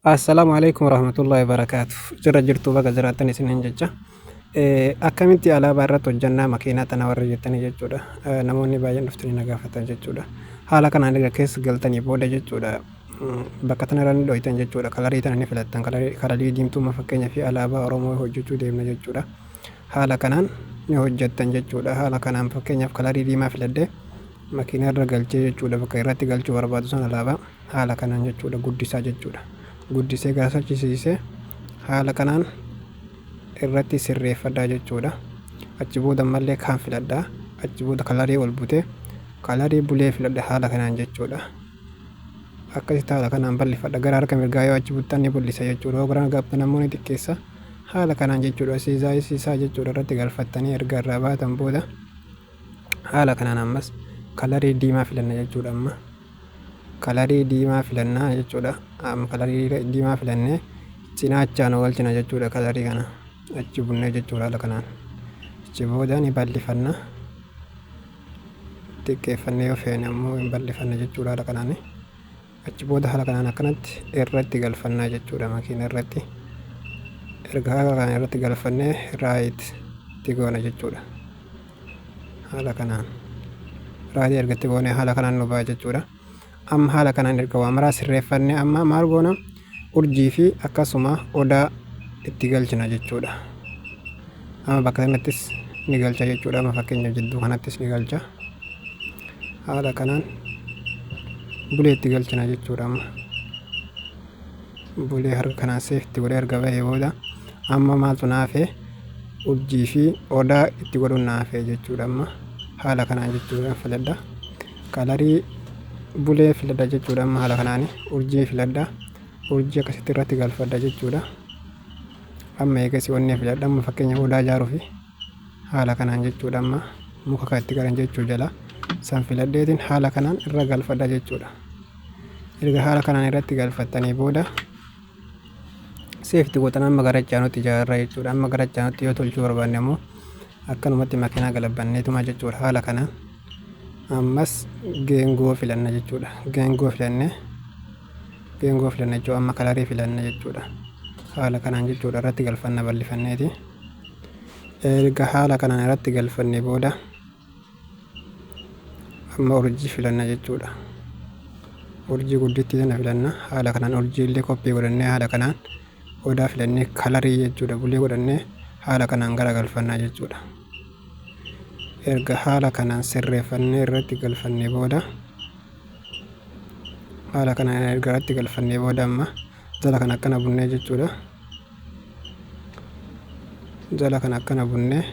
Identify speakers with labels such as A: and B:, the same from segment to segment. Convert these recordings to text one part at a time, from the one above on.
A: Assalamualaikum warahmatullahi wabarakatuh. Jira jirtu baga jiraatan isiniin jecha. Akkamitti alaabaa irratti hojjannaa makiinaa tana warra jettanii jechuudha. Namoonni baay'een dhuftanii na gaafatan jechuudha. Haala kanaan erga keessa galtanii booda jechuudha. Bakka tana irra ni dhohitan jechuudha. Kalarii tana ni filattan. Kalarii diimtuu fakkeenyaa fi alaabaa Oromoo hojjechuu deemna jechuudha. Haala kanaan ni hojjettan jechuudha. Haala kanaan fakkeenyaaf kalarii diimaa filadhee makiinaa irra galchee jechuudha. Bakka irratti galchuu barbaadu sana alaabaa haala kanaan jechuudha. Guddisaa jechuudha. Guddisee gaasachisiisee haala kanaan irratti sirreeffadhaa jechuudha. Achi booda mallee kaan filadhaa. Achi booda kalarii ol butee kalarii bulee filadha haala kanaan jechuudha. Akkasitti haala kanaan bal'ifadha. Gara harka mirgaa yoo achi buttan ni bullisa jechuudha. Yoo gara gaafatan ammoo ni xiqqeessa. Haala kanaan jechuudha. Siisaa jechuudha irratti galfattanii erga irraa baatan booda haala kanaan ammas kalarii diimaa filanna jechuudha. Amma kalarii diimaa filannaa jechuudha. Kalarii diimaa filannee cinaachaan oolchina jechuudha. Kalarii kana achi bunnee jechuudha haala kanaan. Achi booda ni bal'ifanna. Xiqqeeffannee yoo feene ammoo hin bal'ifanna jechuudha haala kanaan. Achi booda haala kanaan akkanatti irratti galfannaa jechuudha makiina irratti. Erga haala kana irratti galfannee raayitti goona jechuudha. Haala kanaan raayitii ergatti goonee haala kanaan nu ba'a jechuudha. Amma haala kanaan erga waa maraa sirreeffannee amma maal goona urjii fi akkasuma odaa itti galchina jechuudha. Amma bakka kanattis ni galcha jechuudha. Amma fakkeenyaaf jidduu kanattis ni galcha. Haala kanaan bulee itti galchina jechuudha. Amma bulee harka kanaan seefti godhee erga bahee booda amma maaltu naafee urjii fi odaa itti godhuun naafee jechuudha. Amma haala kanaan jechuudha filadha. Kalarii bulee filadha jechuudha. Amma haala kanaan urjii filadha. Urjii akkasitti irratti galfadha jechuudha. Amma eegas onnee filadha. Amma fakkeenya odaa ijaaruu fi haala kanaan jechuudha. Amma muka kan itti garan jechuu jala san filadheetiin haala kanaan irra galfadha jechuudha. Erga haala kanaan irratti galfattanii booda seefti gootan amma garachaanutti ijaarra jechuudha. Amma garachaanutti yoo tolchuu barbaanne ammoo akkanumatti makiinaa galabbanneetuma jechuudha. Haala kanaan ammas geengoo filanna jechuudha. Geengoo filanne jechuudha. Amma kalarii filanna jechuudha. Haala kanaan jechuudha irratti galfanna bal'ifanneeti. Erga haala kanaan irratti galfanne booda amma urjii filanna jechuudha. Urjii guddittii sana filanna. Haala kanaan urjii illee koppii godhannee haala kanaan odaa filannee kalarii jechuudha. Bulee godhannee haala kanaan gara galfannaa jechuudha. Erga haala kanaan sirreeffannee irratti galfannee booda haala kanaan erga irratti galfannee booda amma jala kan akkana bunnee jechuudha. Jala kan akkana bunnee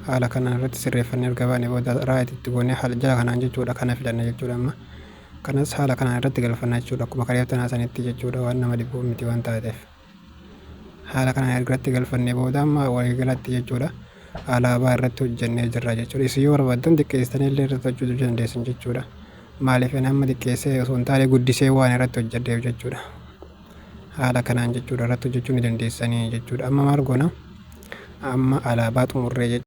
A: haala kanaan irratti sirreeffannee erga baanee booda raayititti goonee jala kanaan jechuudha kana filanna jechuudha. Amma kanas haala kanaan irratti galfannaa jechuudha. Akkuma kareeftanaa sanitti jechuudha waan nama dhibbuu miti waan taateef. Haala kanaan erga irratti galfannee booda amma waliigalatti jechuudha. Alaabaa irratti hojjennee jirra jechuudha. Isin yoo barbaaddan xiqqeessitanii illee irratti hojjechuu dandeessan jechuudha. Maaliif amma xiqqeessee osoo hin taane guddisee waan irratti hojjedheef jechuudha. Haala kanaan jechuudha irratti hojjechuu ni dandeessanii jechuudha. Amma maal goona? Amma alaabaa xumurree jechuudha.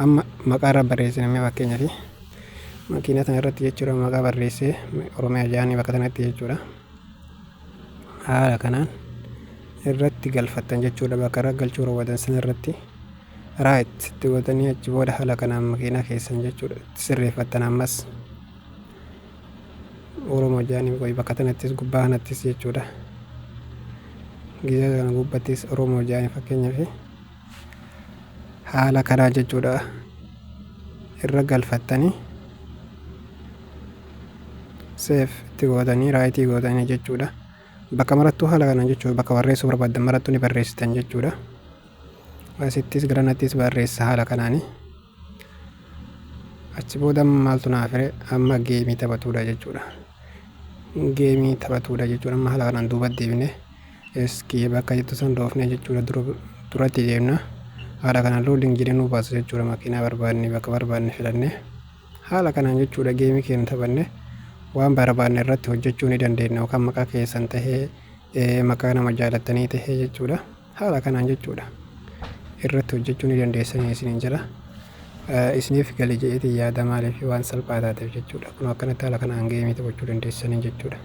A: Amma maqaa irra barreessinee fakkeenyaaf makiina kana irratti jechuudha maqaa barreessee Oromiyaa jedhanii bakka kanatti jechuudha. Haala kanaan irratti galfattan jechuudha. Bakka irra galchuu barbaadan sana irratti raayitti gootanii achi booda haala kanaan makiinaa keessan jechuudha sirreeffattan. Ammas Oromoo jedhanii bakka kanattis gubbaa kanattis jechuudha. Gizee kana gubbattis Oromoo jedhanii fakkeenyaaf haala kanaa jechuudha irra galfattanii seef itti gootanii raayitii gootanii jechuudha. Bakka marattuu haala kanaan jechuudha. Bakka barreessuu barbaadan marattuu ni barreessitan jechuudha. Asittis garanattis barreessa haala kanaani. Achi booda maaltu naafire amma geemii taphatuudha jechuudha. Geemii taphatuudha jechuudha. Amma haala kanaan duuba deebinee iskii bakka jettu san dhoofnee jechuudha. Duratti deemna. Haala kanaan looding jedhee nu baasu jechuudha. Makiinaa barbaadne bakka barbaadne filannee haala kanaan jechuudha geemii keenya taphanne waan barbaadne irratti hojjechuu ni dandeenya. Yookaan maqaa keessan tahee maqaa nama jaalattanii tahee jechuudha. Haala kanaan jechuudha irratti hojjechuu ni dandeessanii isiniin jira. isiniif gali jedheetii yaada maaliif waan salphaa taateef jechuudha. Kun akkanatti haala kanaan ga'ee miti gochuu dandeessanii jechuudha.